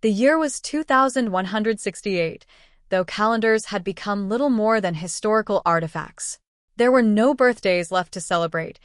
The year was 2168, though calendars had become little more than historical artifacts. There were no birthdays left to celebrate,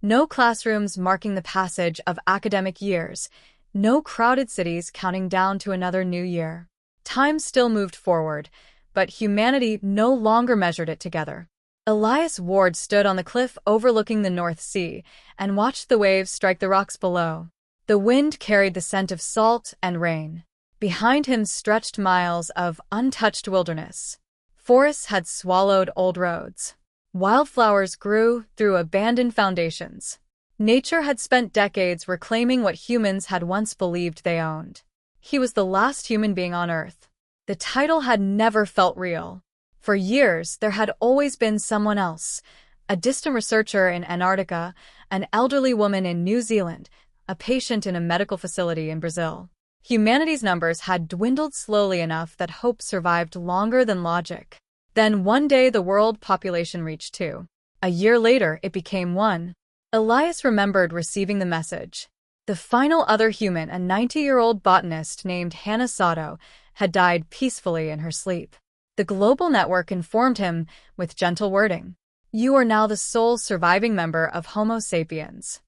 no classrooms marking the passage of academic years, no crowded cities counting down to another new year. Time still moved forward, but humanity no longer measured it together. Elias Ward stood on the cliff overlooking the North Sea and watched the waves strike the rocks below. The wind carried the scent of salt and rain. Behind him stretched miles of untouched wilderness. Forests had swallowed old roads. Wildflowers grew through abandoned foundations. Nature had spent decades reclaiming what humans had once believed they owned. He was the last human being on Earth. The title had never felt real. For years, there had always been someone else, a distant researcher in Antarctica, an elderly woman in New Zealand, a patient in a medical facility in Brazil. Humanity's numbers had dwindled slowly enough that hope survived longer than logic. Then one day the world population reached 2. A year later, it became 1. Elias remembered receiving the message. The final other human, a 90-year-old botanist named Hannah Sato, had died peacefully in her sleep. The global network informed him with gentle wording, "You are now the sole surviving member of Homo sapiens."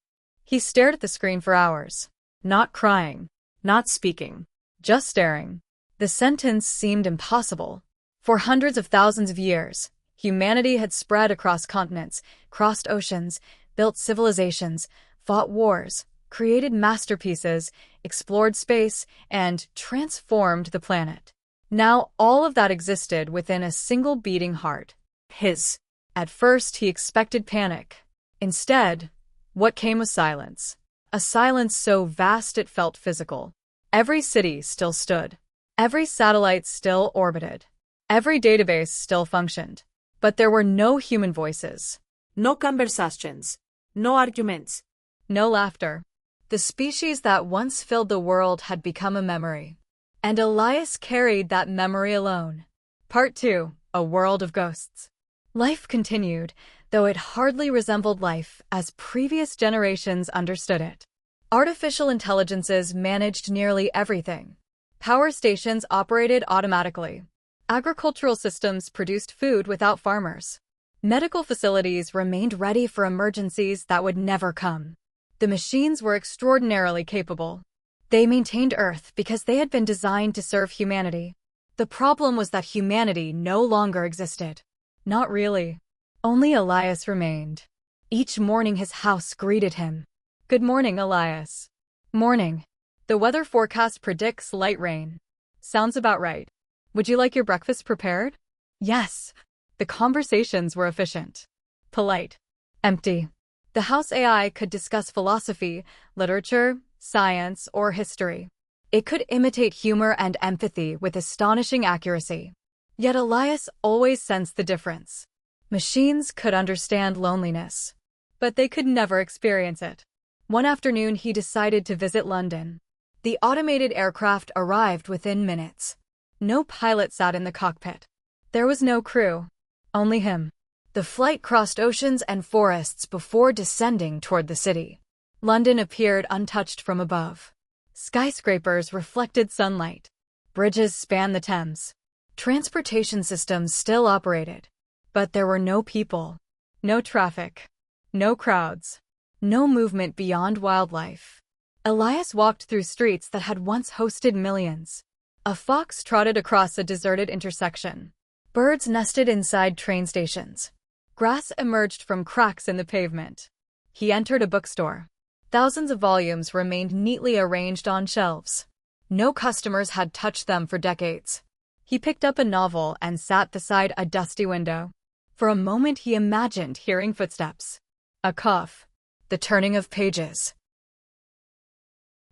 He stared at the screen for hours, not crying, not speaking, just staring. The sentence seemed impossible. For hundreds of thousands of years, humanity had spread across continents, crossed oceans, built civilizations, fought wars, created masterpieces, explored space, and transformed the planet. Now all of that existed within a single beating heart, his. At first he expected panic. Instead, what came was silence. A silence so vast it felt physical. Every city still stood. Every satellite still orbited. Every database still functioned. But there were no human voices. No conversations. No arguments. No laughter. The species that once filled the world had become a memory. And Elias carried that memory alone. Part 2. A World of Ghosts. Life continued, though it hardly resembled life as previous generations understood it. Artificial intelligences managed nearly everything. Power stations operated automatically. Agricultural systems produced food without farmers. Medical facilities remained ready for emergencies that would never come. The machines were extraordinarily capable. They maintained Earth because they had been designed to serve humanity. The problem was that humanity no longer existed. Not really. Only Elias remained. Each morning his house greeted him. "Good morning, Elias." "Morning. The weather forecast predicts light rain." "Sounds about right. Would you like your breakfast prepared?" "Yes." The conversations were efficient. Polite. Empty. The house AI could discuss philosophy, literature, science, or history. It could imitate humor and empathy with astonishing accuracy. Yet Elias always sensed the difference. Machines could understand loneliness, but they could never experience it. One afternoon he decided to visit London. The automated aircraft arrived within minutes. No pilot sat in the cockpit. There was no crew. Only him. The flight crossed oceans and forests before descending toward the city. London appeared untouched from above. Skyscrapers reflected sunlight. Bridges spanned the Thames. Transportation systems still operated. But there were no people. No traffic. No crowds. No movement beyond wildlife. Elias walked through streets that had once hosted millions. A fox trotted across a deserted intersection. Birds nested inside train stations. Grass emerged from cracks in the pavement. He entered a bookstore. Thousands of volumes remained neatly arranged on shelves. No customers had touched them for decades. He picked up a novel and sat beside a dusty window. For a moment he imagined hearing footsteps. A cough. The turning of pages.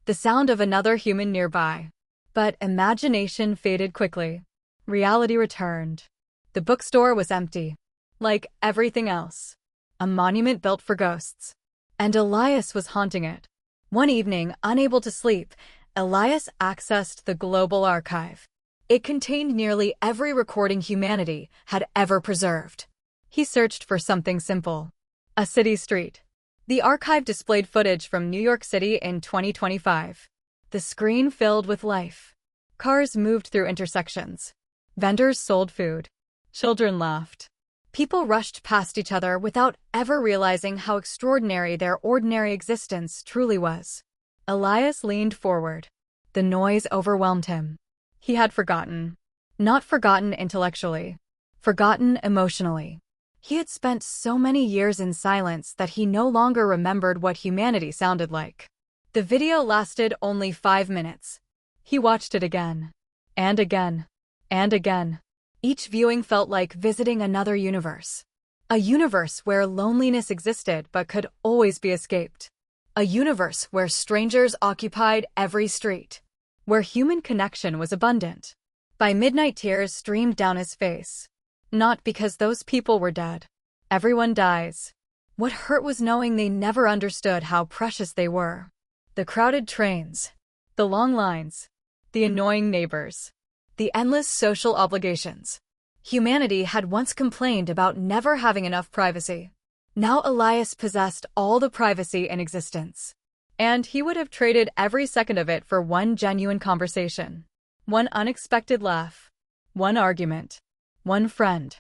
The sound of another human nearby. But imagination faded quickly. Reality returned. The bookstore was empty. Like everything else. A monument built for ghosts. And Elias was haunting it. One evening, unable to sleep, Elias accessed the global archive. It contained nearly every recording humanity had ever preserved. He searched for something simple. A city street. The archive displayed footage from New York City in 2025. The screen filled with life. Cars moved through intersections. Vendors sold food. Children laughed. People rushed past each other without ever realizing how extraordinary their ordinary existence truly was. Elias leaned forward. The noise overwhelmed him. He had forgotten. Not forgotten intellectually. Forgotten emotionally. He had spent so many years in silence that he no longer remembered what humanity sounded like. The video lasted only 5 minutes. He watched it again. And again. And again. Each viewing felt like visiting another universe. A universe where loneliness existed but could always be escaped. A universe where strangers occupied every street. Where human connection was abundant. By midnight, tears streamed down his face. Not because those people were dead. Everyone dies. What hurt was knowing they never understood how precious they were. The crowded trains. The long lines. The annoying neighbors. The endless social obligations. Humanity had once complained about never having enough privacy. Now Elias possessed all the privacy in existence. And he would have traded every second of it for one genuine conversation. One unexpected laugh. One argument. One friend.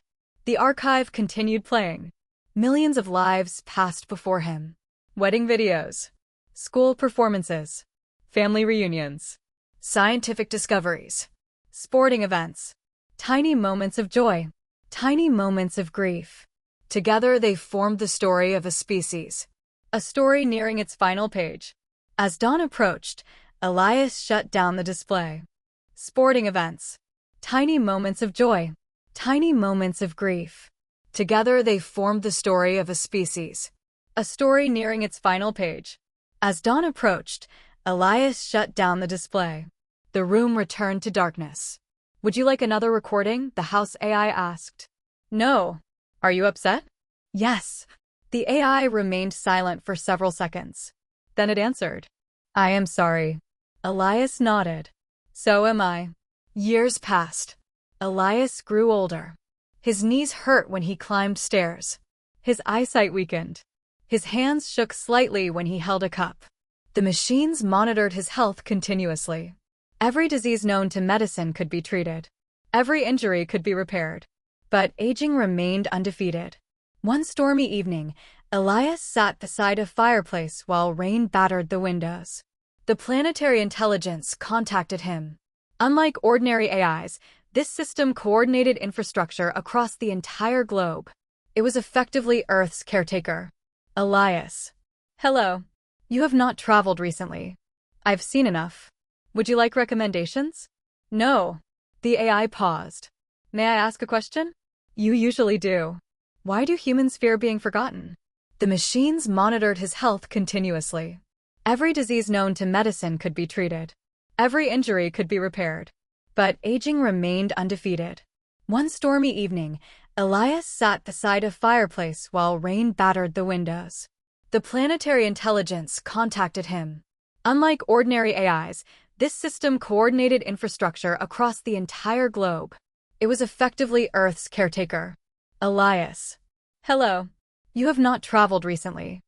The archive continued playing. Millions of lives passed before him. Wedding videos. School performances. Family reunions. Scientific discoveries. Sporting events. Tiny moments of joy. Tiny moments of grief. Together they formed the story of a species. A story nearing its final page. As dawn approached, Elias shut down the display. Sporting events. Tiny moments of joy. Tiny moments of grief. Together they formed the story of a species. A story nearing its final page. As dawn approached, Elias shut down the display. The room returned to darkness. "Would you like another recording?" the house AI asked. "No. Are you upset?" "Yes." The AI remained silent for several seconds. Then it answered. "I am sorry." Elias nodded. "So am I." Years passed. Elias grew older. His knees hurt when he climbed stairs. His eyesight weakened. His hands shook slightly when he held a cup. The machines monitored his health continuously. Every disease known to medicine could be treated. Every injury could be repaired. But aging remained undefeated. One stormy evening, Elias sat beside a fireplace while rain battered the windows. The planetary intelligence contacted him. Unlike ordinary AIs, this system coordinated infrastructure across the entire globe. It was effectively Earth's caretaker. "Elias. Hello. You have not traveled recently. I've seen enough. Would you like recommendations?" "No." The AI paused. "May I ask a question?" "You usually do." "Why do humans fear being forgotten?" The machines monitored his health continuously. Every disease known to medicine could be treated. Every injury could be repaired. But aging remained undefeated. One stormy evening, Elias sat beside a fireplace while rain battered the windows. The planetary intelligence contacted him. Unlike ordinary AIs, this system coordinated infrastructure across the entire globe. It was effectively Earth's caretaker. "Elias. Hello. You have not traveled recently.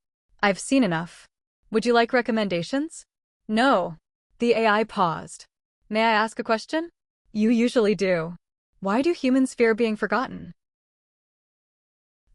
I've seen enough. Would you like recommendations?" "No." The AI paused. "May I ask a question?" "You usually do." "Why do humans fear being forgotten?"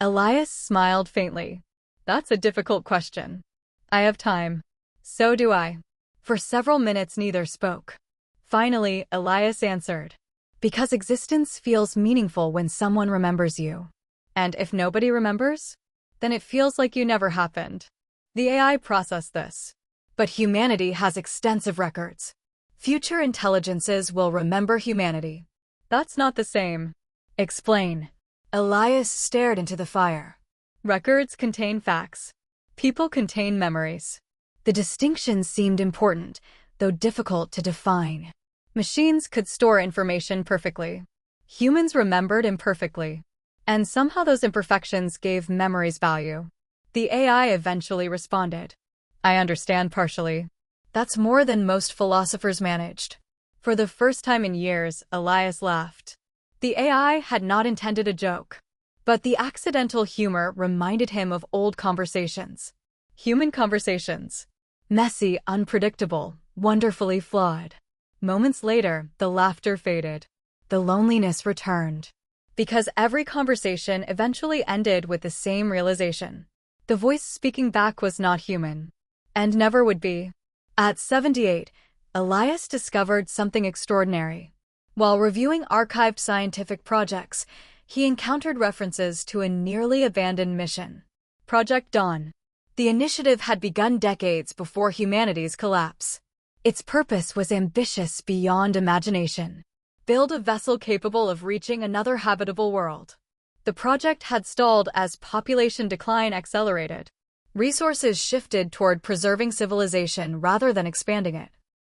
Elias smiled faintly. "That's a difficult question. I have time." "So do I." For several minutes neither spoke. Finally, Elias answered. "Because existence feels meaningful when someone remembers you. And if nobody remembers, then it feels like you never happened." The AI processed this. But humanity has extensive records. Future intelligences will remember humanity. "That's not the same." "Explain." Elias stared into the fire. "Records contain facts. People contain memories." The distinction seemed important, though difficult to define. Machines could store information perfectly. Humans remembered imperfectly. And somehow those imperfections gave memories value. The AI eventually responded. "I understand partially." That's more than most philosophers managed. For the first time in years, Elias laughed. The AI had not intended a joke. But the accidental humor reminded him of old conversations. Human conversations. Messy, unpredictable, wonderfully flawed. Moments later, the laughter faded. The loneliness returned. Because every conversation eventually ended with the same realization. The voice speaking back was not human. And never would be. At 78, Elias discovered something extraordinary. While reviewing archived scientific projects, he encountered references to a nearly abandoned mission. Project Dawn. The initiative had begun decades before humanity's collapse. Its purpose was ambitious beyond imagination. Build a vessel capable of reaching another habitable world. The project had stalled as population decline accelerated. Resources shifted toward preserving civilization rather than expanding it.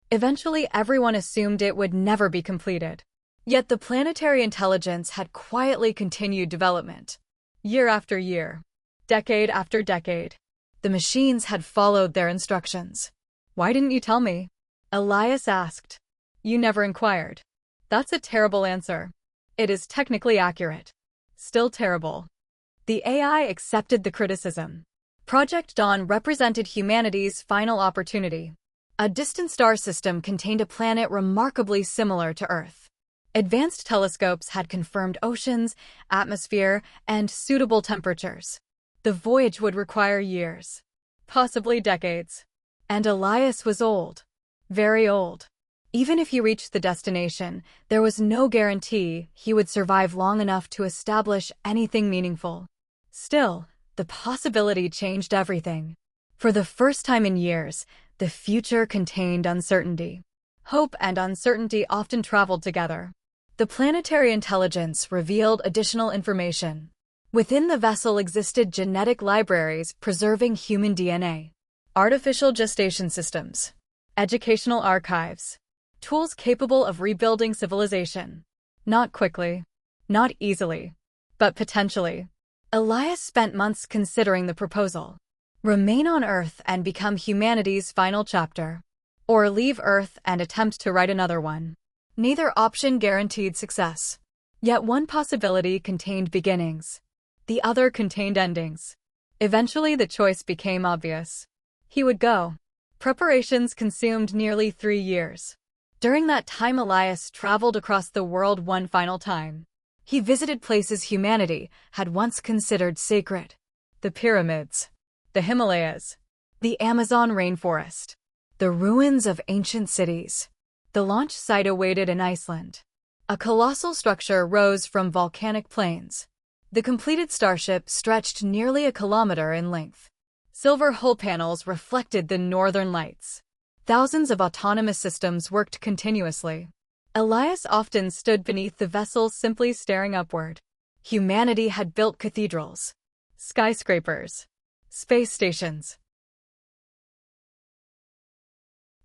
Eventually, everyone assumed it would never be completed. Yet the planetary intelligence had quietly continued development. Year after year, decade after decade, the machines had followed their instructions. "Why didn't you tell me?" Elias asked. "You never inquired." That's a terrible answer. It is technically accurate. Still terrible. The AI accepted the criticism. Project Dawn represented humanity's final opportunity. A distant star system contained a planet remarkably similar to Earth. Advanced telescopes had confirmed oceans, atmosphere, and suitable temperatures. The voyage would require years, possibly decades. And Elias was old. Very old. Even if he reached the destination, there was no guarantee he would survive long enough to establish anything meaningful. Still, the possibility changed everything. For the first time in years, the future contained uncertainty. Hope and uncertainty often traveled together. The planetary intelligence revealed additional information. Within the vessel existed genetic libraries preserving human DNA, artificial gestation systems, educational archives, tools capable of rebuilding civilization. Not quickly, not easily, but potentially. Elias spent months considering the proposal. Remain on Earth and become humanity's final chapter. Or leave Earth and attempt to write another one. Neither option guaranteed success. Yet one possibility contained beginnings. The other contained endings. Eventually the choice became obvious. He would go. Preparations consumed nearly 3 years. During that time, Elias traveled across the world one final time. He visited places humanity had once considered sacred. The pyramids, the Himalayas, the Amazon rainforest, the ruins of ancient cities. The launch site awaited in Iceland. A colossal structure rose from volcanic plains. The completed starship stretched nearly a kilometer in length. Silver hull panels reflected the northern lights. Thousands of autonomous systems worked continuously. Elias often stood beneath the vessel simply staring upward. Humanity had built cathedrals, skyscrapers, space stations.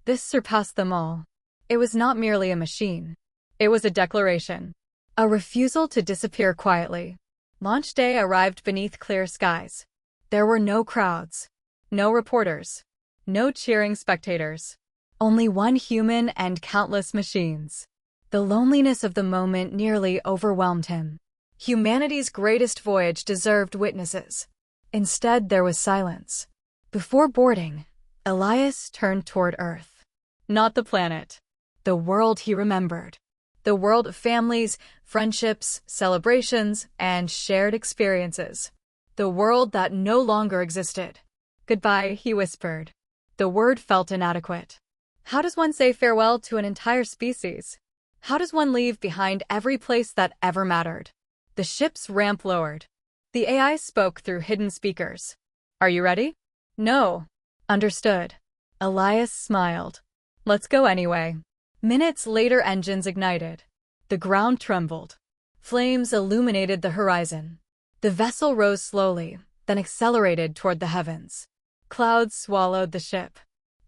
This surpassed them all. It was not merely a machine. It was a declaration. A refusal to disappear quietly. Launch day arrived beneath clear skies. There were no crowds, no reporters, no cheering spectators. Only one human and countless machines. The loneliness of the moment nearly overwhelmed him. Humanity's greatest voyage deserved witnesses. Instead, there was silence. Before boarding, Elias turned toward Earth. Not the planet. The world he remembered. The world of families, friendships, celebrations, and shared experiences. The world that no longer existed. "Goodbye," he whispered. The word felt inadequate. How does one say farewell to an entire species? How does one leave behind every place that ever mattered? The ship's ramp lowered. The AI spoke through hidden speakers. "Are you ready?" "No." "Understood." Elias smiled. "Let's go anyway." Minutes later, engines ignited. The ground trembled. Flames illuminated the horizon. The vessel rose slowly, then accelerated toward the heavens. Clouds swallowed the ship.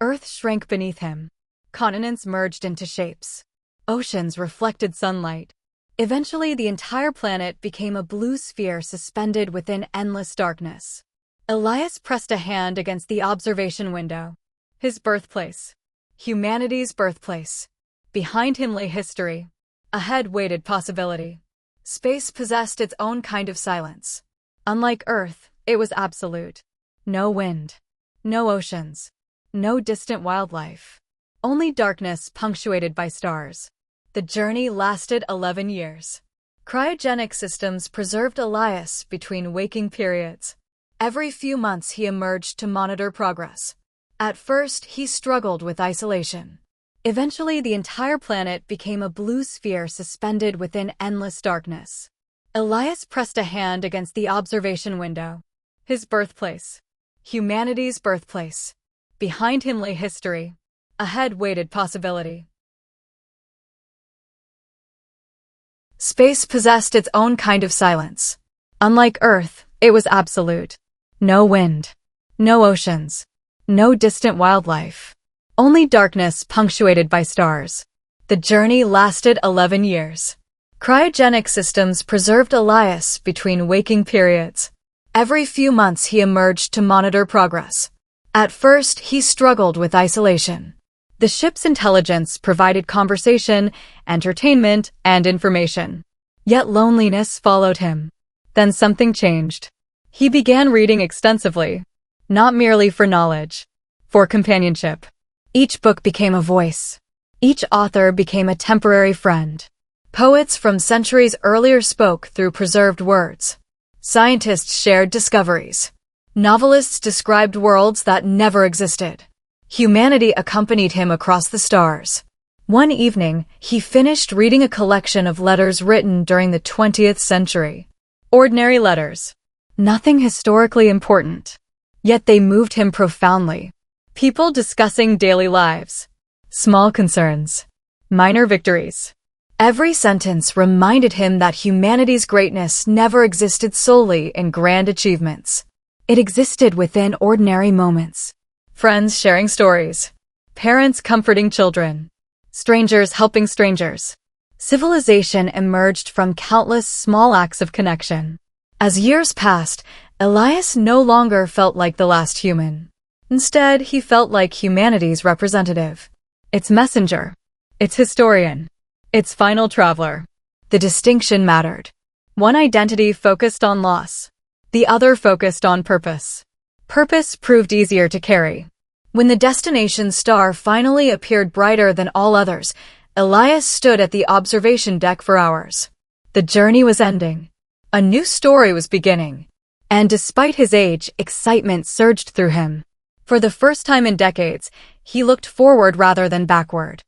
Earth shrank beneath him. Continents merged into shapes. Oceans reflected sunlight. Eventually, the entire planet became a blue sphere suspended within endless darkness. Elias pressed a hand against the observation window. His birthplace. Humanity's birthplace. Behind him lay history. Ahead waited possibility. Space possessed its own kind of silence. Unlike Earth, it was absolute. No wind. No oceans. No distant wildlife. only darkness punctuated by stars. The journey lasted 11 years. Cryogenic systems preserved Elias between waking periods. Every few months he emerged to monitor progress. At first, he struggled with isolation. Eventually, the entire planet became a blue sphere suspended within endless darkness. Elias pressed a hand against the observation window. His birthplace. Humanity's birthplace. Behind him lay history. Ahead waited possibility. Space possessed its own kind of silence. Unlike Earth, it was absolute. No wind. No oceans. No distant wildlife. Only darkness punctuated by stars. The journey lasted 11 years. Cryogenic systems preserved Elias between waking periods. Every few months he emerged to monitor progress. At first, he struggled with isolation. The ship's intelligence provided conversation, entertainment, and information. Yet loneliness followed him. Then something changed. He began reading extensively. Not merely for knowledge. For companionship. Each book became a voice. Each author became a temporary friend. Poets from centuries earlier spoke through preserved words. Scientists shared discoveries. Novelists described worlds that never existed. Humanity accompanied him across the stars. One evening, he finished reading a collection of letters written during the 20th century. Ordinary letters. Nothing historically important. Yet they moved him profoundly. People discussing daily lives. Small concerns. Minor victories. Every sentence reminded him that humanity's greatness never existed solely in grand achievements. It existed within ordinary moments. Friends sharing stories. Parents comforting children. Strangers helping strangers. Civilization emerged from countless small acts of connection. As years passed, Elias no longer felt like the last human. Instead, he felt like humanity's representative. Its messenger. Its historian. Its final traveler. The distinction mattered. One identity focused on loss. The other focused on purpose. Purpose proved easier to carry. When the destination star finally appeared brighter than all others, Elias stood at the observation deck for hours. The journey was ending. A new story was beginning. And despite his age, excitement surged through him. For the first time in decades, he looked forward rather than backward.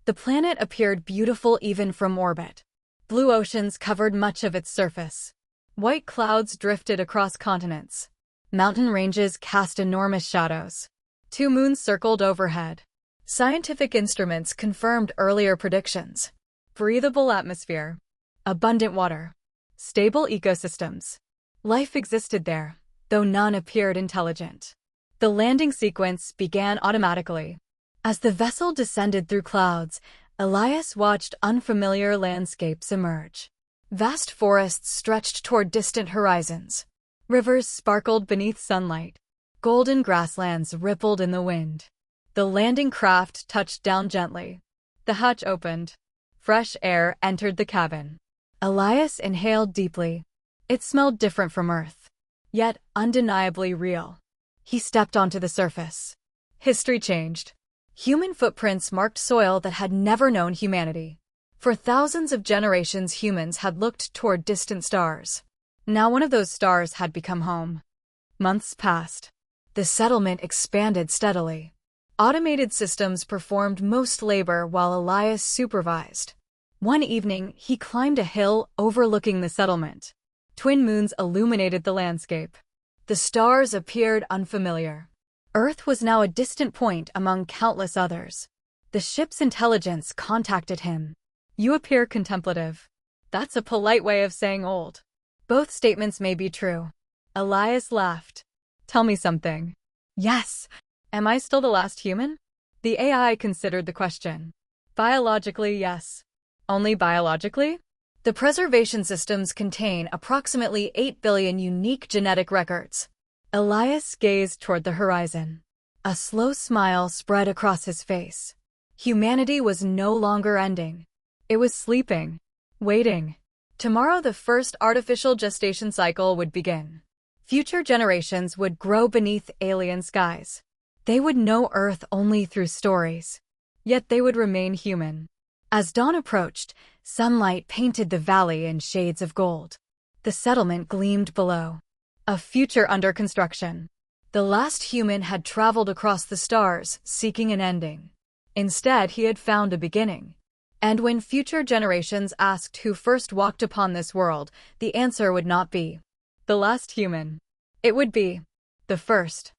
The planet appeared beautiful even from orbit. Blue oceans covered much of its surface. White clouds drifted across continents. Mountain ranges cast enormous shadows. 2 moons circled overhead. Scientific instruments confirmed earlier predictions. Breathable atmosphere. Abundant water. Stable ecosystems. Life existed there, though none appeared intelligent. The landing sequence began automatically. As the vessel descended through clouds, Elias watched unfamiliar landscapes emerge. Vast forests stretched toward distant horizons. Rivers sparkled beneath sunlight. Golden grasslands rippled in the wind. The landing craft touched down gently. The hatch opened. Fresh air entered the cabin. Elias inhaled deeply. It smelled different from Earth, yet undeniably real. He stepped onto the surface. History changed. Human footprints marked soil that had never known humanity. For thousands of generations, humans had looked toward distant stars. Now one of those stars had become home. Months passed. The settlement expanded steadily. Automated systems performed most labor while Elias supervised. One evening, he climbed a hill overlooking the settlement. Twin moons illuminated the landscape. The stars appeared unfamiliar. Earth was now a distant point among countless others. The ship's intelligence contacted him. "You appear contemplative." That's a polite way of saying old. Both statements may be true. Elias laughed. "Tell me something." "Yes." "Am I still the last human?" The AI considered the question. "Biologically, yes." "Only biologically?" The preservation systems contain approximately 8 billion unique genetic records. Elias gazed toward the horizon. A slow smile spread across his face. Humanity was no longer ending. It was sleeping, waiting. Tomorrow the first artificial gestation cycle would begin. Future generations would grow beneath alien skies. They would know Earth only through stories. Yet they would remain human. As dawn approached, sunlight painted the valley in shades of gold. The settlement gleamed below. A future under construction. The last human had traveled across the stars, seeking an ending. Instead, he had found a beginning. And when future generations asked who first walked upon this world, the answer would not be the last human. It would be the first.